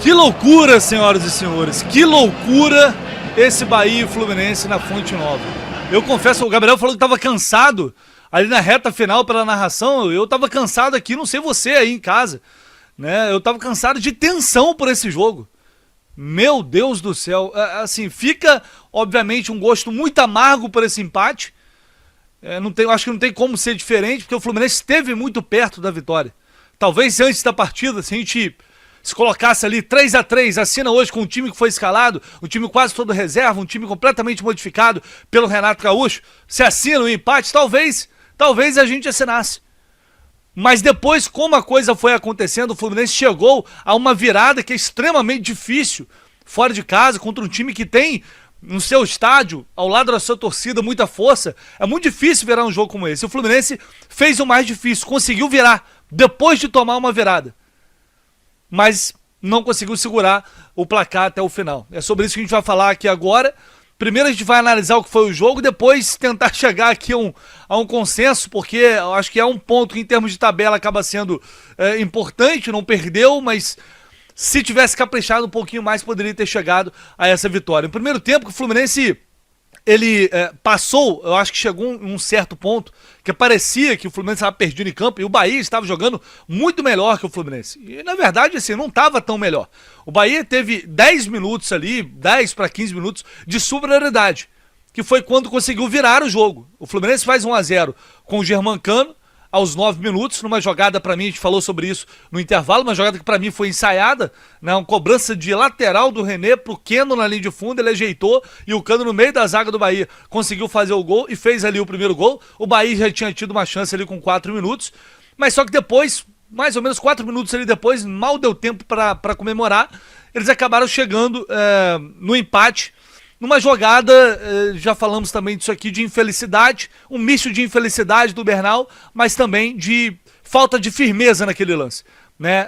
Que loucura, senhoras e senhores, que loucura esse Bahia e Fluminense na Fonte Nova. Eu confesso, o Gabriel falou que estava cansado ali na reta final pela narração, eu estava cansado aqui, não sei você aí em casa, né? Eu estava cansado de tensão por esse jogo. Meu Deus do céu, assim, fica obviamente um gosto muito amargo por esse empate. Acho que não tem como ser diferente, porque o Fluminense esteve muito perto da vitória. Talvez antes da partida, se a gente se colocasse ali 3-3, assina hoje com um time que foi escalado, um time quase todo reserva, um time completamente modificado pelo Renato Gaúcho, se assina o empate, talvez a gente assinasse. Mas depois, como a coisa foi acontecendo, o Fluminense chegou a uma virada que é extremamente difícil, fora de casa, contra um time que tem no seu estádio, ao lado da sua torcida, muita força. É muito difícil virar um jogo como esse. O Fluminense fez o mais difícil, conseguiu virar, depois de tomar uma virada. Mas não conseguiu segurar o placar até o final. É sobre isso que a gente vai falar aqui agora. Primeiro a gente vai analisar o que foi o jogo, depois tentar chegar aqui a um consenso, porque eu acho que é um ponto que em termos de tabela acaba sendo importante, não perdeu, mas se tivesse caprichado um pouquinho mais poderia ter chegado a essa vitória. No primeiro tempo, o Fluminense ele passou, eu acho que chegou em um certo ponto, que parecia que o Fluminense estava perdido em campo e o Bahia estava jogando muito melhor que o Fluminense. E na verdade, assim, não estava tão melhor. O Bahia teve 10 minutos ali, 10 para 15 minutos de superioridade, que foi quando conseguiu virar o jogo. O Fluminense faz 1-0 com o Germancano, aos 9 minutos, numa jogada, pra mim, a gente falou sobre isso no intervalo, uma jogada que pra mim foi ensaiada, né, uma cobrança de lateral do René pro Keno na linha de fundo, ele ajeitou e o Cano no meio da zaga do Bahia conseguiu fazer o gol e fez ali o primeiro gol. O Bahia já tinha tido uma chance ali com 4 minutos, mas só que depois, mais ou menos 4 minutos ali depois, mal deu tempo pra comemorar, eles acabaram chegando no empate, numa jogada, já falamos também disso aqui, de infelicidade, um misto de infelicidade do Bernal, mas também de falta de firmeza naquele lance. Né?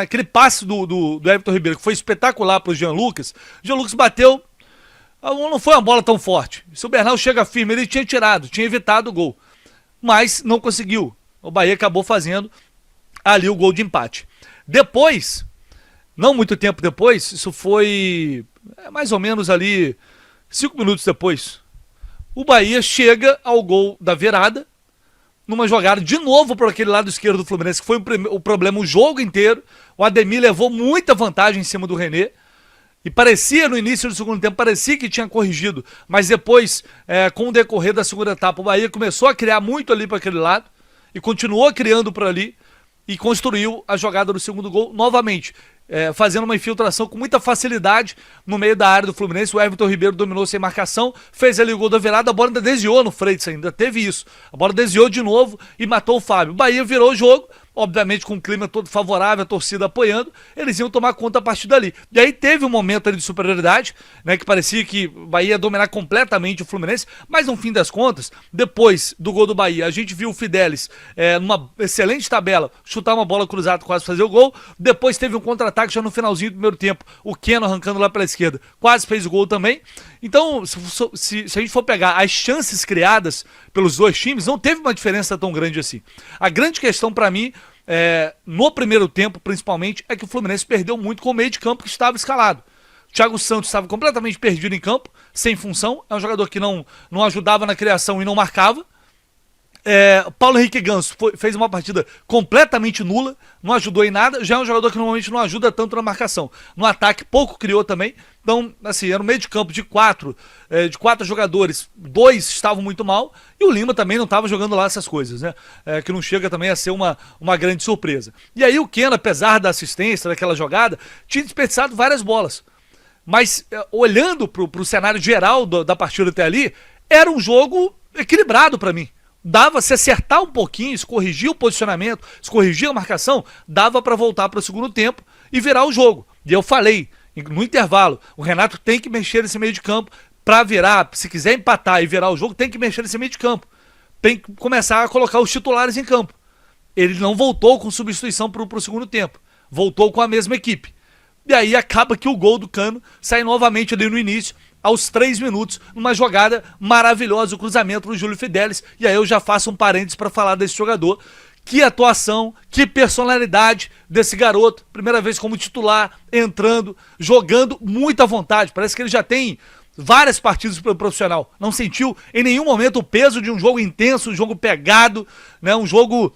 Aquele passe do Everton Ribeiro, que foi espetacular para o Jean Lucas bateu, não foi uma bola tão forte. Se o Bernal chega firme, ele tinha tirado, tinha evitado o gol, mas não conseguiu. O Bahia acabou fazendo ali o gol de empate. Depois, não muito tempo depois, isso foi mais ou menos ali 5 minutos depois, o Bahia chega ao gol da virada, numa jogada de novo por aquele lado esquerdo do Fluminense, que foi o problema o jogo inteiro. O Ademir levou muita vantagem em cima do René, e parecia no início do segundo tempo, parecia que tinha corrigido, mas depois, com o decorrer da segunda etapa, o Bahia começou a criar muito ali para aquele lado, e continuou criando por ali, e construiu a jogada do segundo gol novamente, fazendo uma infiltração com muita facilidade no meio da área do Fluminense. O Everton Ribeiro dominou sem marcação, fez ali o gol da virada, a bola ainda desviou no Freitas, ainda teve isso. A bola desviou de novo e matou o Fábio. O Bahia virou o jogo, obviamente com um clima todo favorável, a torcida apoiando, eles iam tomar conta a partir dali. E aí teve um momento ali de superioridade, né, que parecia que o Bahia ia dominar completamente o Fluminense, mas no fim das contas, depois do gol do Bahia, a gente viu o Fidelis numa excelente tabela, chutar uma bola cruzada, quase fazer o gol. Depois teve um contra-ataque já no finalzinho do primeiro tempo, o Keno arrancando lá pela esquerda, quase fez o gol também. Então, se a gente for pegar as chances criadas pelos dois times, não teve uma diferença tão grande assim. A grande questão pra mim, no primeiro tempo principalmente, é que o Fluminense perdeu muito com o meio de campo que estava escalado. O Thiago Santos estava completamente perdido em campo, sem função, é um jogador que não ajudava na criação e não marcava. Paulo Henrique Ganso fez uma partida completamente nula, não ajudou em nada, já é um jogador que normalmente não ajuda tanto na marcação. No ataque pouco criou também, então assim, era um meio de campo de quatro jogadores, 2 estavam muito mal, e o Lima também não estava jogando lá essas coisas, né? Que não chega também a ser uma grande surpresa. E aí o Keno, apesar da assistência daquela jogada, tinha desperdiçado várias bolas, mas olhando pro cenário geral da partida até ali, era um jogo equilibrado para mim. Dava, se acertar um pouquinho, se corrigir o posicionamento, se corrigir a marcação, dava para voltar para o segundo tempo e virar o jogo. E eu falei, no intervalo, o Renato tem que mexer nesse meio de campo para virar, se quiser empatar e virar o jogo, tem que mexer nesse meio de campo. Tem que começar a colocar os titulares em campo. Ele não voltou com substituição para o segundo tempo, voltou com a mesma equipe. E aí acaba que o gol do Cano sai novamente ali no início, aos 3 minutos, numa jogada maravilhosa, o cruzamento do Júlio Fidelis. E aí eu já faço um parênteses para falar desse jogador, Que atuação, que personalidade desse garoto. Primeira vez como titular, entrando, jogando muito à vontade. Parece que ele já tem várias partidas pelo profissional. Não sentiu em nenhum momento o peso de um jogo intenso, um jogo pegado, né? Um jogo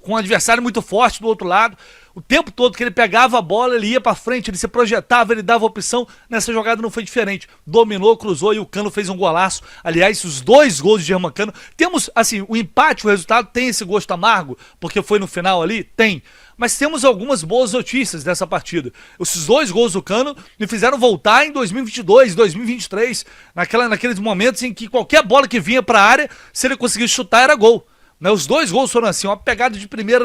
com um adversário muito forte do outro lado. O tempo todo que ele pegava a bola, ele ia pra frente, ele se projetava, ele dava opção. Nessa jogada não foi diferente. Dominou, cruzou e o Cano fez um golaço. Aliás, os 2 gols de Germancano. Temos, assim, o empate, o resultado tem esse gosto amargo, porque foi no final ali? Tem. Mas temos algumas boas notícias dessa partida. Esses 2 gols do Cano me fizeram voltar em 2022, 2023, naqueles momentos em que qualquer bola que vinha pra área, se ele conseguisse chutar, era gol. Né, os 2 gols foram assim, uma pegada de primeira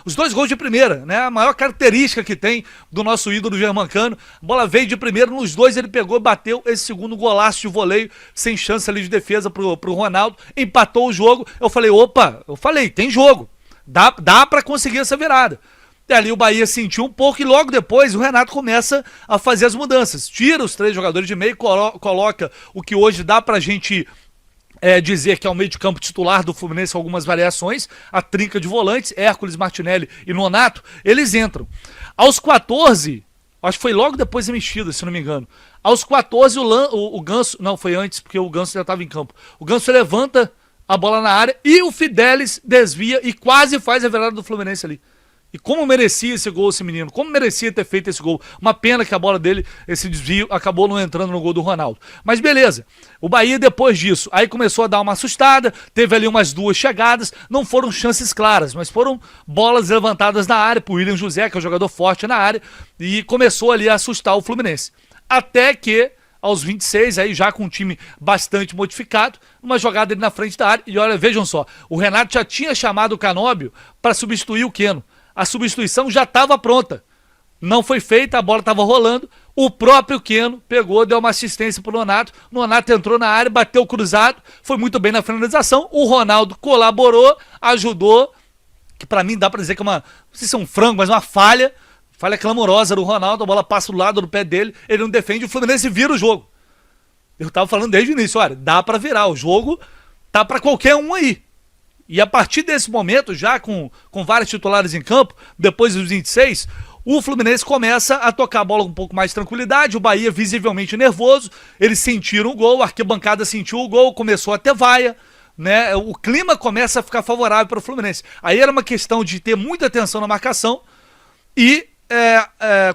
os 2 gols de primeira, né? A maior característica que tem do nosso ídolo Germancano. A bola veio de primeira, nos 2 ele pegou, bateu esse segundo golaço de voleio, sem chance ali de defesa pro Ronaldo, empatou o jogo. Eu falei, tem jogo, dá pra conseguir essa virada. E ali o Bahia sentiu um pouco e logo depois o Renato começa a fazer as mudanças. Tira os 3 jogadores de meio, coloca o que hoje dá pra gente dizer que é o meio de campo titular do Fluminense com algumas variações, a trinca de volantes, Hércules, Martinelli e Nonato, eles entram. Aos 14, acho que foi logo depois da mexida, se não me engano, aos 14 o Ganso, não, foi antes, porque o Ganso já estava em campo, o Ganso levanta a bola na área e o Fidelis desvia e quase faz a virada do Fluminense ali. E como merecia esse gol esse menino, como merecia ter feito esse gol. Uma pena que a bola dele, esse desvio, acabou não entrando no gol do Ronaldo. Mas beleza, o Bahia depois disso, aí começou a dar uma assustada, teve ali umas 2 chegadas, não foram chances claras, mas foram bolas levantadas na área pro William José, que é um jogador forte na área, e começou ali a assustar o Fluminense. Até que, aos 26, aí já com um time bastante modificado, uma jogada ali na frente da área, e olha, vejam só, o Renato já tinha chamado o Canóbio para substituir o Keno. A substituição já estava pronta. Não foi feita, a bola estava rolando. O próprio Keno pegou, deu uma assistência pro Nonato. Nonato entrou na área, bateu cruzado, foi muito bem na finalização. O Ronaldo colaborou, ajudou, que pra mim dá pra dizer que é não sei se é um frango, mas uma falha clamorosa do Ronaldo. A bola passa do lado do pé dele, ele não defende, o Fluminense vira o jogo. Eu tava falando desde o início, olha, dá pra virar, o jogo tá pra qualquer um aí. E a partir desse momento, já com vários titulares em campo, depois dos 26, o Fluminense começa a tocar a bola com um pouco mais de tranquilidade, o Bahia visivelmente nervoso, eles sentiram o gol, a arquibancada sentiu o gol, começou a ter vaia, né? O clima começa a ficar favorável para o Fluminense. Aí era uma questão de ter muita atenção na marcação e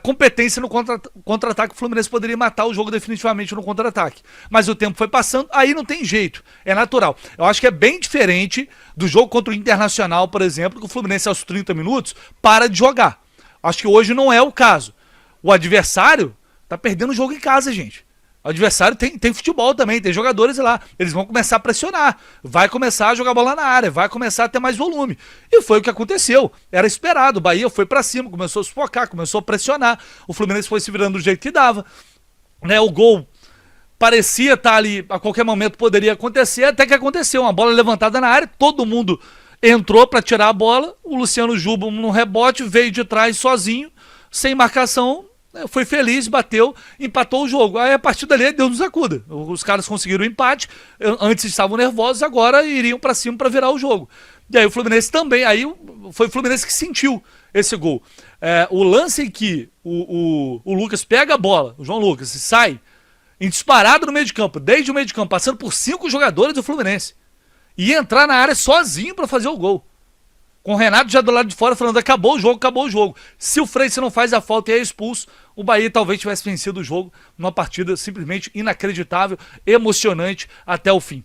competência no contra-ataque. O Fluminense poderia matar o jogo definitivamente no contra-ataque, mas o tempo foi passando, aí não tem jeito, é natural. Eu acho que é bem diferente do jogo contra o Internacional, por exemplo, que o Fluminense aos 30 minutos para de jogar. Acho que hoje não é o caso. O adversário tá perdendo o jogo em casa, gente. O adversário tem futebol também, tem jogadores lá. Eles vão começar a pressionar, vai começar a jogar bola na área, vai começar a ter mais volume. E foi o que aconteceu. Era esperado. O Bahia foi pra cima, começou a sufocar, começou a pressionar. O Fluminense foi se virando do jeito que dava. Né, o gol parecia estar ali, a qualquer momento poderia acontecer, até que aconteceu. Uma bola levantada na área, todo mundo entrou pra tirar a bola. O Luciano Juba, num rebote, veio de trás sozinho, sem marcação. Foi feliz, bateu, empatou o jogo. Aí a partir dali Deus nos acuda. Os caras conseguiram o empate, antes estavam nervosos, agora iriam pra cima pra virar o jogo. E aí o Fluminense também, aí foi o Fluminense que sentiu esse gol. O lance em que o Lucas pega a bola, o João Lucas, e sai em disparado no meio de campo, desde o meio de campo, passando por 5 jogadores do Fluminense, e entrar na área sozinho pra fazer o gol. Com o Renato já do lado de fora falando, acabou o jogo, acabou o jogo. Se o Freitas não faz a falta e é expulso, o Bahia talvez tivesse vencido o jogo numa partida simplesmente inacreditável, emocionante até o fim.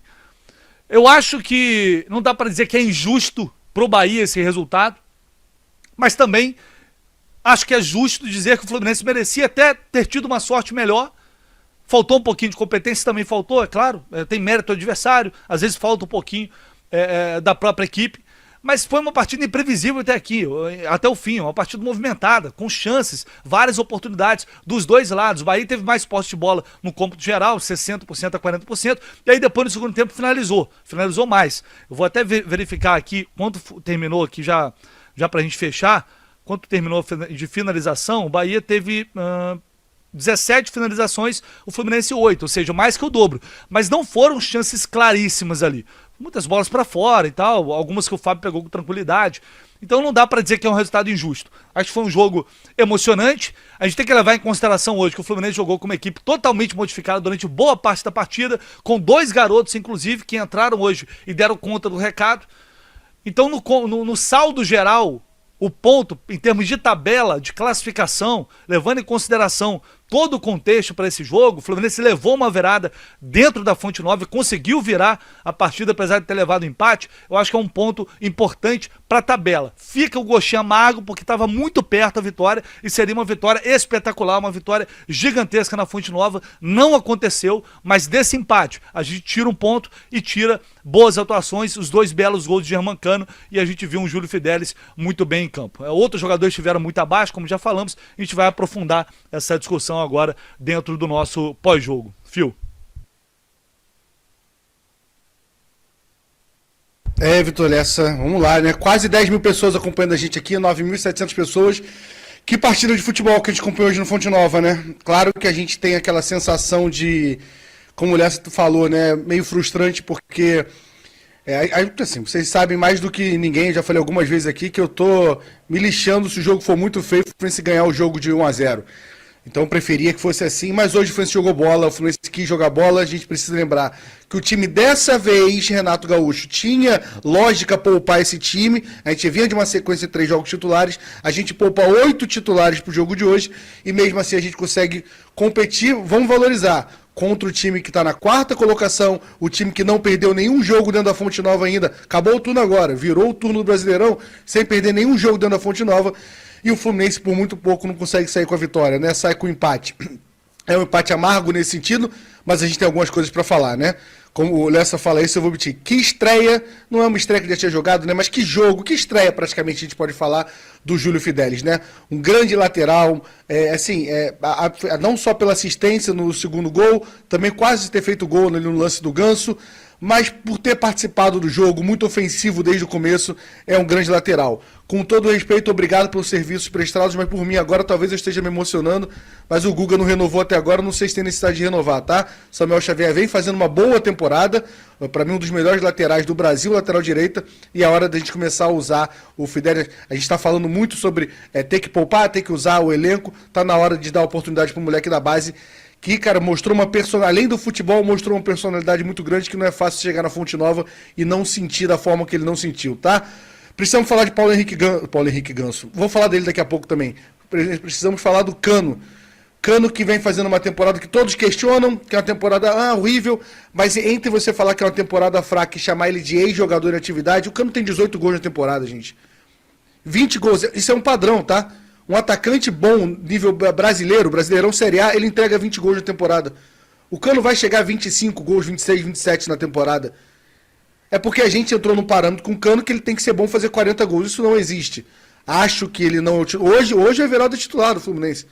Eu acho que não dá para dizer que é injusto pro Bahia esse resultado, mas também acho que é justo dizer que o Fluminense merecia até ter tido uma sorte melhor. Faltou um pouquinho de competência, também faltou, é claro, tem mérito ao adversário, às vezes falta um pouquinho da própria equipe. Mas foi uma partida imprevisível até aqui, até o fim, uma partida movimentada, com chances, várias oportunidades dos dois lados. O Bahia teve mais posse de bola no cômputo geral, 60% a 40%, e aí depois no segundo tempo finalizou mais. Eu vou até verificar aqui quanto terminou aqui já pra gente fechar, quanto terminou de finalização. O Bahia teve 17 finalizações, o Fluminense 8, ou seja, mais que o dobro. Mas não foram chances claríssimas ali. muitas bolas para fora e tal, algumas que o Fábio pegou com tranquilidade. Então não dá para dizer que é um resultado injusto. Acho que foi um jogo emocionante. A gente tem que levar em consideração hoje que o Fluminense jogou com uma equipe totalmente modificada durante boa parte da partida, com 2 garotos, inclusive, que entraram hoje e deram conta do recado. Então, no saldo geral, o ponto, em termos de tabela, de classificação, levando em consideração todo o contexto para esse jogo, o Fluminense levou uma virada dentro da Fonte Nova e conseguiu virar a partida, apesar de ter levado empate. Eu acho que é um ponto importante para a tabela. Fica o gostinho amargo, porque estava muito perto a vitória e seria uma vitória espetacular, uma vitória gigantesca na Fonte Nova. Não aconteceu, mas desse empate a gente tira um ponto e tira boas atuações, os 2 belos gols de Germancano, e a gente viu um Júlio Fidelis muito bem em campo. Outros jogadores estiveram muito abaixo, como já falamos, a gente vai aprofundar essa discussão agora dentro do nosso pós-jogo. Fio. Vitor Lessa, vamos lá, né? Quase 10 mil pessoas acompanhando a gente aqui, 9.700 pessoas. Que partida de futebol que a gente acompanhou hoje no Fonte Nova, né? Claro que a gente tem aquela sensação de, como o Lessa falou, né? Meio frustrante, porque assim, vocês sabem mais do que ninguém, já falei algumas vezes aqui, que eu tô me lixando se o jogo for muito feio, o Fluminense ganhar o jogo de 1-0. Então eu preferia que fosse assim, mas hoje o Fluminense jogou bola, o Fluminense quis jogar bola. A gente precisa lembrar que o time dessa vez, Renato Gaúcho, tinha lógica poupar esse time. A gente vinha de uma sequência de 3 jogos titulares, a gente poupa 8 titulares pro jogo de hoje, e mesmo assim a gente consegue competir. Vamos valorizar contra o time que está na 4ª colocação, o time que não perdeu nenhum jogo dentro da Fonte Nova ainda. Acabou o turno agora, virou o turno do Brasileirão sem perder nenhum jogo dentro da Fonte Nova. E o Fluminense, por muito pouco, não consegue sair com a vitória, né? Sai com o empate. É um empate amargo nesse sentido, mas a gente tem algumas coisas para falar, né? Como o Lessa fala isso, eu vou repetir. Que estreia, não é uma estreia que já tinha jogado, né? Mas que jogo, que estreia praticamente a gente pode falar do Júlio Fidelis, né? Um grande lateral, não só pela assistência no segundo gol, também quase ter feito gol no lance do Ganso, mas por ter participado do jogo, muito ofensivo desde o começo, é um grande lateral. Com todo respeito, obrigado pelos serviços prestados, mas por mim agora talvez eu esteja me emocionando, mas o Guga não renovou até agora, não sei se tem necessidade de renovar, tá? Samuel Xavier vem fazendo uma boa temporada, para mim um dos melhores laterais do Brasil, lateral direita, e é hora da gente começar a usar o Fidelis. A gente está falando muito sobre ter que poupar, ter que usar o elenco, tá na hora de dar oportunidade pro moleque da base, que, cara, mostrou uma personalidade, além do futebol, mostrou uma personalidade muito grande, que não é fácil chegar na Fonte Nova e não sentir da forma que ele não sentiu, tá? Precisamos falar de Paulo Henrique Ganso. Vou falar dele daqui a pouco também. Precisamos falar do Cano. Cano que vem fazendo uma temporada que todos questionam, que é uma temporada horrível, mas entre você falar que é uma temporada fraca e chamar ele de ex-jogador em atividade, o Cano tem 18 gols na temporada, gente. 20 gols, isso é um padrão, tá? Um atacante bom, nível brasileiro, Brasileirão Série A, ele entrega 20 gols na temporada. O Cano vai chegar a 25 gols, 26, 27 na temporada. É porque a gente entrou no parâmetro com o Cano que ele tem que ser bom fazer 40 gols. Isso não existe. Acho que ele não... Hoje o Everaldo é titular do Fluminense.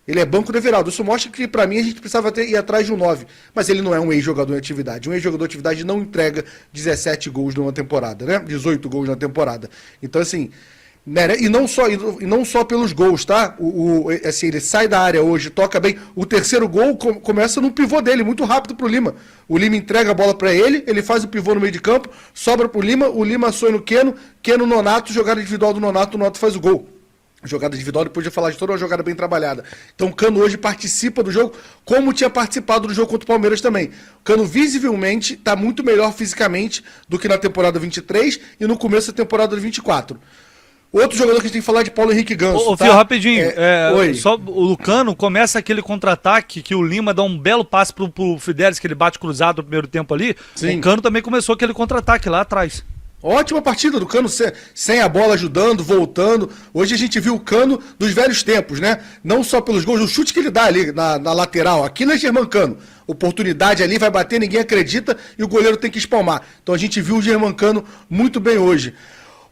Ele é banco do Everaldo. Isso mostra que, pra mim, a gente precisava ir atrás de um 9. Mas ele não é um ex-jogador em atividade. Um ex-jogador em atividade não entrega 17 gols numa temporada, né? 18 gols na temporada. Então, assim... E não só pelos gols, tá? Assim, ele sai da área hoje, toca bem. O terceiro gol começa no pivô dele, muito rápido pro Lima. O Lima entrega a bola para ele, ele faz o pivô no meio de campo, sobra pro Lima, o Lima sonha no Keno, Nonato, jogada individual do Nonato, o Nonato faz o gol. Jogada individual, depois de falar de toda uma jogada bem trabalhada. Então o Cano hoje participa do jogo, como tinha participado do jogo contra o Palmeiras também. O Cano visivelmente está muito melhor fisicamente do que na temporada 23 e no começo da temporada 24. Outro jogador que a gente tem que falar é de Paulo Henrique Ganso. Fio, rapidinho. Só o Lucano começa aquele contra-ataque que o Lima dá um belo passe pro Fidelis, que ele bate cruzado no primeiro tempo ali. Sim. O Cano também começou aquele contra-ataque lá atrás. Ótima partida do Cano, sem a bola, ajudando, voltando. Hoje a gente viu o Cano dos velhos tempos, né? Não só pelos gols, o chute que ele dá ali na lateral. Aqui não é Germancano. Oportunidade ali, vai bater, ninguém acredita e o goleiro tem que espalmar. Então a gente viu o Germancano muito bem hoje.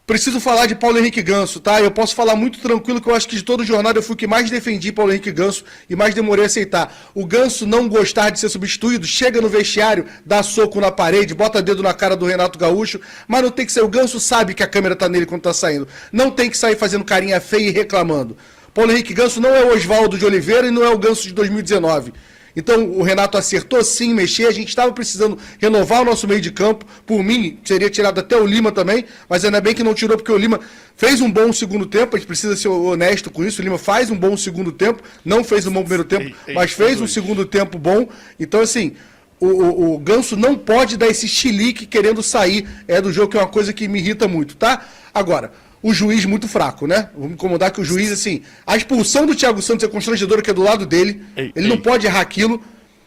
Preciso falar de Paulo Henrique Ganso, tá? Eu posso falar muito tranquilo que eu acho que de toda jornada eu fui o que mais defendi Paulo Henrique Ganso e mais demorei a aceitar. O Ganso não gostar de ser substituído, chega no vestiário, dá soco na parede, bota dedo na cara do Renato Gaúcho, mas não tem que ser. O Ganso sabe que a câmera tá nele quando tá saindo. Não tem que sair fazendo carinha feia e reclamando. Paulo Henrique Ganso não é o Oswaldo de Oliveira e não é o Ganso de 2019. Então o Renato acertou sim mexer, a gente estava precisando renovar o nosso meio de campo. Por mim, seria tirado até o Lima também, mas ainda bem que não tirou, porque o Lima fez um bom segundo tempo, a gente precisa ser honesto com isso. O Lima faz um bom segundo tempo, não fez um bom primeiro tempo, mas fez um segundo tempo bom. Então, assim, o Ganso não pode dar esse chilique querendo sair do jogo, que é uma coisa que me irrita muito, tá? Agora, o juiz muito fraco, né? Vamos incomodar que o juiz, assim, a expulsão do Thiago Santos é constrangedora, que é do lado dele, ele não pode errar aquilo.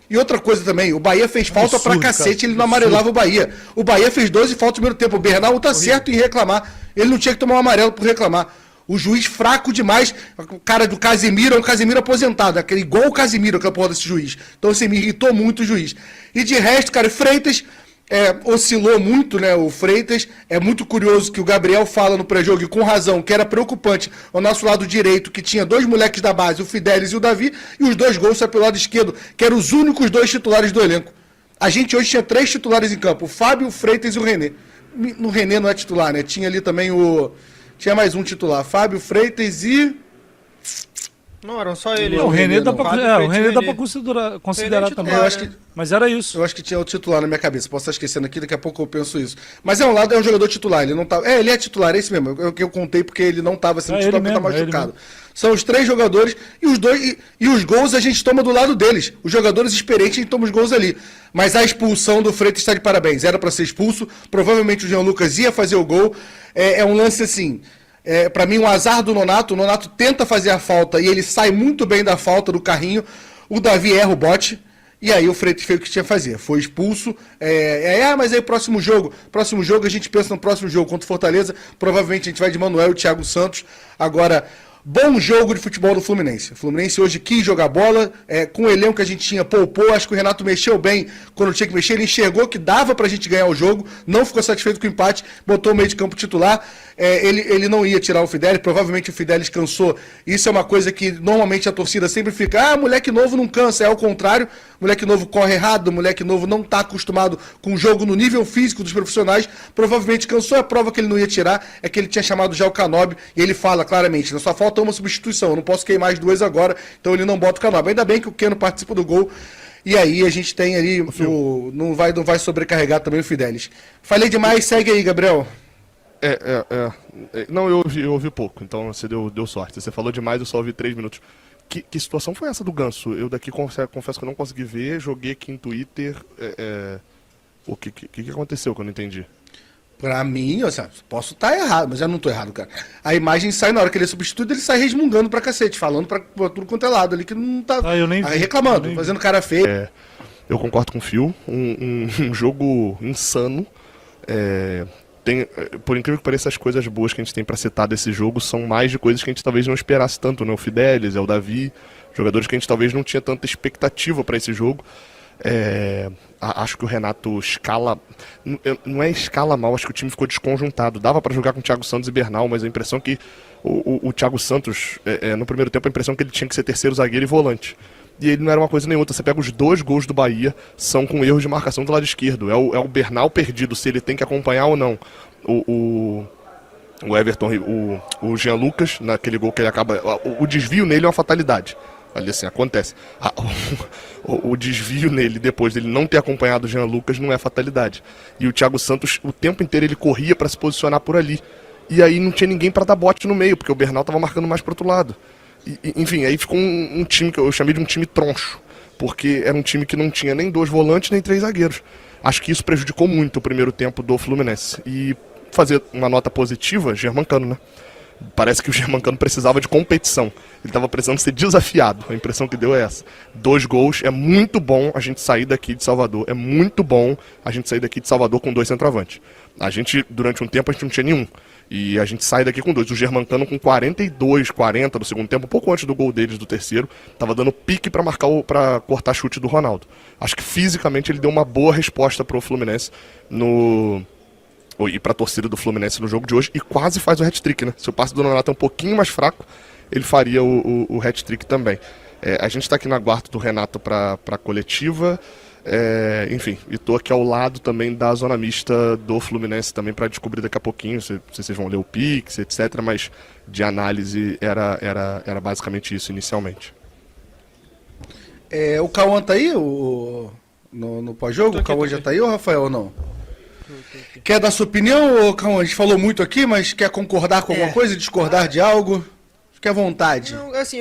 E outra coisa também, o Bahia fez falta pra cacete, cara, ele não amarelava o Bahia. O Bahia fez 12 faltas no primeiro tempo, o Bernal tá certo em reclamar, ele não tinha que tomar um amarelo por reclamar. O juiz fraco demais, o cara do Casemiro é um Casemiro aposentado, aquele igual o Casemiro, aquela porra desse juiz. Então, assim, me irritou muito o juiz. E de resto, cara, Freitas oscilou muito, né, o Freitas. É muito curioso que o Gabriel fala no pré-jogo, e com razão, que era preocupante o nosso lado direito, que tinha dois moleques da base, o Fidelis e o Davi, e os dois gols saíram pelo lado esquerdo, que eram os únicos dois titulares do elenco. A gente hoje tinha 3 titulares em campo, o Fábio, o Freitas e o René. No René não é titular, né? Tinha ali também tinha mais um titular, Fábio, Freitas e... Não, eram só ele. O René dá pra considerar René também. titular, eu acho que, mas era isso. Eu acho que tinha outro titular na minha cabeça. Posso estar esquecendo aqui, daqui a pouco eu penso isso. Mas é um jogador titular. Ele não tá. Ele é titular, é esse mesmo. Eu contei porque ele não estava sendo titular porque tá machucado. São os 3 jogadores e os dois. E os gols a gente toma do lado deles. Os jogadores experientes, a gente toma os gols ali. Mas a expulsão do Freitas está de parabéns. Era para ser expulso. Provavelmente o Jean Lucas ia fazer o gol. É um lance assim. Pra mim, um azar do Nonato. O Nonato tenta fazer a falta e ele sai muito bem da falta do carrinho. O Davi erra o bote. E aí o Freitas fez o que tinha que fazer. Foi expulso. Mas aí próximo jogo a gente pensa no próximo jogo contra o Fortaleza. Provavelmente a gente vai de Manuel e Thiago Santos. Agora, bom jogo de futebol do Fluminense. O Fluminense hoje quis jogar bola, com o elenco que a gente tinha, poupou. Acho que o Renato mexeu bem quando tinha que mexer. Ele enxergou que dava pra gente ganhar o jogo, não ficou satisfeito com o empate, botou o meio de campo titular. Ele não ia tirar o Fidelis, provavelmente o Fidelis cansou. Isso é uma coisa que normalmente a torcida sempre fica, moleque novo não cansa. É ao contrário, moleque novo corre errado, moleque novo não está acostumado com o jogo no nível físico dos profissionais, provavelmente cansou. A prova que ele não ia tirar é que ele tinha chamado já o Canobi, e ele fala claramente, só falta uma substituição, eu não posso queimar as 2 agora, então ele não bota o Canobi. Ainda bem que o Keno participa do gol, e aí a gente tem ali, não vai sobrecarregar também o Fidelis. Falei demais, segue aí, Gabriel. Não, eu ouvi pouco, então você deu sorte. Você falou demais, eu só ouvi 3 minutos. Que situação foi essa do Ganso? Eu daqui confesso que eu não consegui ver, joguei aqui em Twitter. O que aconteceu que eu não entendi? Pra mim, posso estar errado, mas eu não tô errado, cara. A imagem sai, na hora que ele é substituído, ele sai resmungando pra cacete, falando pra tudo quanto é lado ali, que não tá reclamando, fazendo cara feio. Eu concordo com o Phil, um jogo insano. Por incrível que pareça, as coisas boas que a gente tem pra citar desse jogo são mais de coisas que a gente talvez não esperasse tanto, né? O Fidelis, o Davi, jogadores que a gente talvez não tinha tanta expectativa pra esse jogo. Acho que o Renato escala. Não é escala mal, acho que o time ficou desconjuntado. Dava pra jogar com o Thiago Santos e Bernal, mas a impressão que o Thiago Santos, no primeiro tempo, a impressão que ele tinha que ser terceiro zagueiro e volante. E ele não era uma coisa nem outra. Você pega os 2 gols do Bahia, são com erros de marcação do lado esquerdo. É o Bernal perdido, se ele tem que acompanhar ou não. O Everton, o Jean Lucas, naquele gol que ele acaba. O desvio nele é uma fatalidade. Ali assim, acontece. O desvio nele, depois dele não ter acompanhado o Jean Lucas, não é fatalidade. E o Thiago Santos, o tempo inteiro, ele corria para se posicionar por ali. E aí não tinha ninguém para dar bote no meio, porque o Bernal estava marcando mais pro outro lado. Enfim, aí ficou um time que eu chamei de um time troncho, porque era um time que não tinha nem 2 volantes, nem 3 zagueiros. Acho que isso prejudicou muito o primeiro tempo do Fluminense. E fazer uma nota positiva, Germancano, né? Parece que o Germancano precisava de competição. Ele estava precisando ser desafiado. A impressão que deu é essa. 2 gols. É muito bom a gente sair daqui de Salvador. É muito bom a gente sair daqui de Salvador com 2 centroavantes. A gente, durante um tempo, a gente não tinha nenhum. E a gente sai daqui com 2. O Germancano com 42, 40 do segundo tempo, um pouco antes do gol deles do terceiro, estava dando pique para para cortar chute do Ronaldo. Acho que fisicamente ele deu uma boa resposta para o Fluminense e para a torcida do Fluminense no jogo de hoje, e quase faz o hat-trick, né? Se o passe do Nonato é um pouquinho mais fraco, ele faria o hat-trick também. A gente está aqui na guarda do Renato para a coletiva, enfim, e estou aqui ao lado também da zona mista do Fluminense também para descobrir daqui a pouquinho, se vocês vão ler o Pix, etc, mas de análise era basicamente isso inicialmente. O Cauã tá aí no pós-jogo? O Cauã já tá aí ou o Rafael não? Quer dar sua opinião, ô Cauã? A gente falou muito aqui, mas quer concordar com alguma coisa, discordar de algo? Fique à vontade. Não, assim,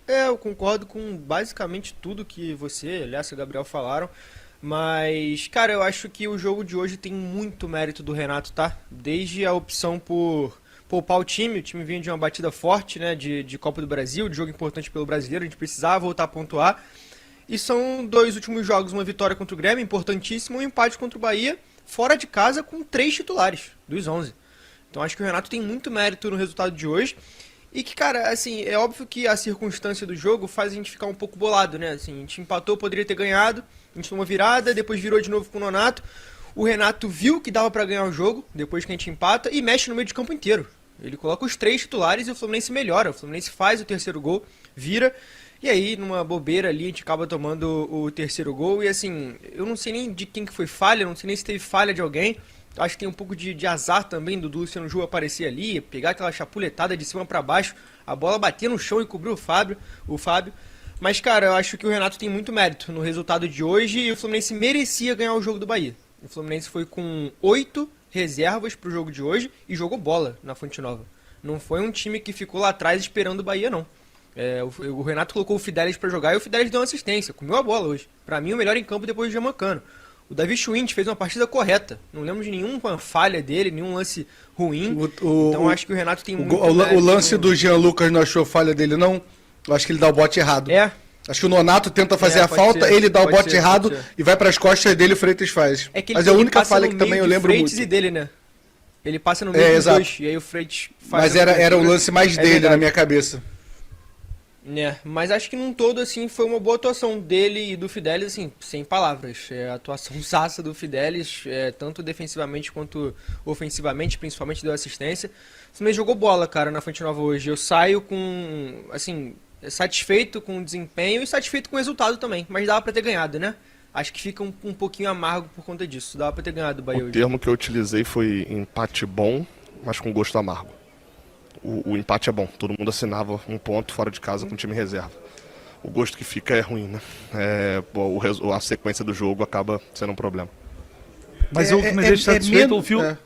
eu concordo com basicamente tudo que você, Lécio e Gabriel falaram. Mas, cara, eu acho que o jogo de hoje tem muito mérito do Renato, tá? Desde a opção por poupar o time vinha de uma batida forte, né, de Copa do Brasil, de jogo importante pelo brasileiro, a gente precisava voltar a pontuar. E são 2 últimos jogos, uma vitória contra o Grêmio, importantíssimo, um empate contra o Bahia, fora de casa, com 3 titulares dos 11. Então acho que o Renato tem muito mérito no resultado de hoje. E que, cara, assim, é óbvio que a circunstância do jogo faz a gente ficar um pouco bolado, né? Assim, a gente empatou, poderia ter ganhado, a gente tomou virada, depois virou de novo com o Nonato. O Renato viu que dava pra ganhar o jogo, depois que a gente empata, e mexe no meio de campo inteiro. Ele coloca os 3 titulares e o Fluminense melhora. O Fluminense faz o terceiro gol, vira, e aí, numa bobeira ali, a gente acaba tomando o terceiro gol. E assim, eu não sei nem de quem que foi falha, não sei nem se teve falha de alguém. Acho que tem um pouco de azar também do Luciano Ju aparecer ali, pegar aquela chapuletada de cima pra baixo, a bola bater no chão e cobrir o Fábio. Mas, cara, eu acho que o Renato tem muito mérito no resultado de hoje e o Fluminense merecia ganhar o jogo do Bahia. O Fluminense foi com 8 reservas pro jogo de hoje e jogou bola na Fonte Nova. Não foi um time que ficou lá atrás esperando o Bahia, não. O Renato colocou o Fidelis pra jogar e o Fidelis deu uma assistência, comeu a bola hoje. Pra mim, o melhor em campo depois do Gianmancano. O Davi Schwindt fez uma partida correta. Não lembro de nenhuma falha dele, nenhum lance ruim. Então acho que o Renato tem muito mérito. O lance do Jean Lucas não achou falha dele, não? Eu acho que ele dá o bote errado. Acho que o Nonato tenta fazer a falta, ele dá o bote errado e vai pras costas dele e o Freitas faz. Mas é a única falha que também eu lembro muito. E dele, né? Ele passa no meio dos dois, e aí o Freitas faz. Mas era o lance mais dele na minha cabeça. Mas acho que num todo, assim, foi uma boa atuação dele e do Fidelis, assim, sem palavras. A atuação zaça do Fidelis, tanto defensivamente quanto ofensivamente, principalmente deu assistência. O Fluminense jogou bola, cara, na Fonte Nova hoje. Eu saio com, assim, satisfeito com o desempenho e satisfeito com o resultado também. Mas dava pra ter ganhado, né? Acho que fica um pouquinho amargo por conta disso. Dava pra ter ganhado o Bahia hoje. O termo que eu utilizei foi empate bom, mas com gosto amargo. O empate é bom, todo mundo assinava um ponto fora de casa com o time reserva. O gosto que fica é ruim, né? A sequência do jogo acaba sendo um problema. Mas o que me deixa satisfeito, o Fio...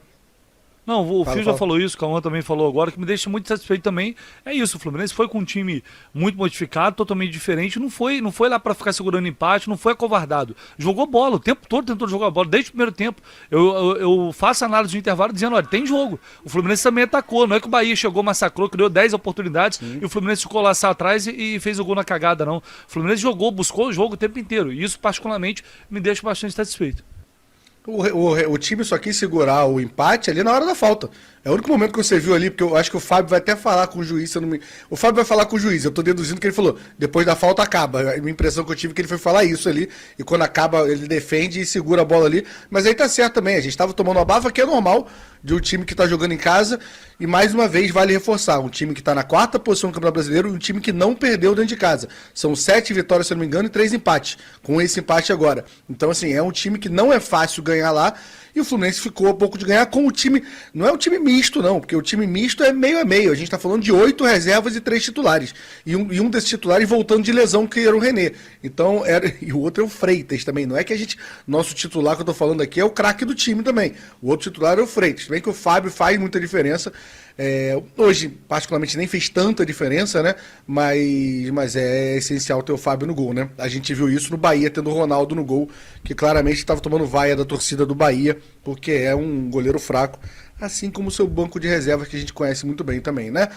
Não, o Fio já falou isso, o Cauã também falou agora, que me deixa muito satisfeito também. É isso, o Fluminense foi com um time muito modificado, totalmente diferente, não foi lá pra ficar segurando empate, não foi acovardado. Jogou bola, o tempo todo tentou jogar bola, desde o primeiro tempo. Eu faço análise de intervalo dizendo, olha, tem jogo. O Fluminense também atacou, não é que o Bahia chegou, massacrou, criou 10 oportunidades e o Fluminense ficou lá atrás e fez o gol na cagada, não. O Fluminense jogou, buscou o jogo o tempo inteiro, e isso particularmente me deixa bastante satisfeito. O time só quis segurar o empate ali na hora da falta. É o único momento que você viu ali, porque eu acho que o Fábio vai até falar com o juiz. O Fábio vai falar com o juiz, eu tô deduzindo que ele falou, depois da falta acaba. A minha impressão que eu tive é que ele foi falar isso ali, e quando acaba ele defende e segura a bola ali. Mas aí tá certo também, a gente tava tomando uma bava, que é normal de um time que tá jogando em casa. E mais uma vez vale reforçar, um time que tá na 4ª posição do Campeonato Brasileiro e um time que não perdeu dentro de casa. São 7 vitórias, se eu não me engano, e 3 empates, com esse empate agora. Então assim, é um time que não é fácil ganhar lá. E o Fluminense ficou a pouco de ganhar com o time... Não é um time misto, não, porque o time misto é meio a meio. A gente tá falando de 8 reservas e 3 titulares. E um desses titulares voltando de lesão, que era o René. Então, e o outro é o Freitas também. Não é que a gente... Nosso titular que eu tô falando aqui é o craque do time também. O outro titular é o Freitas. Também que o Fábio faz muita diferença. Hoje, particularmente, nem fez tanta diferença, né? Mas é essencial ter o Fábio no gol, né? A gente viu isso no Bahia, tendo o Ronaldo no gol, que claramente estava tomando vaia da torcida do Bahia, porque é um goleiro fraco, assim como o seu banco de reservas, que a gente conhece muito bem também, né?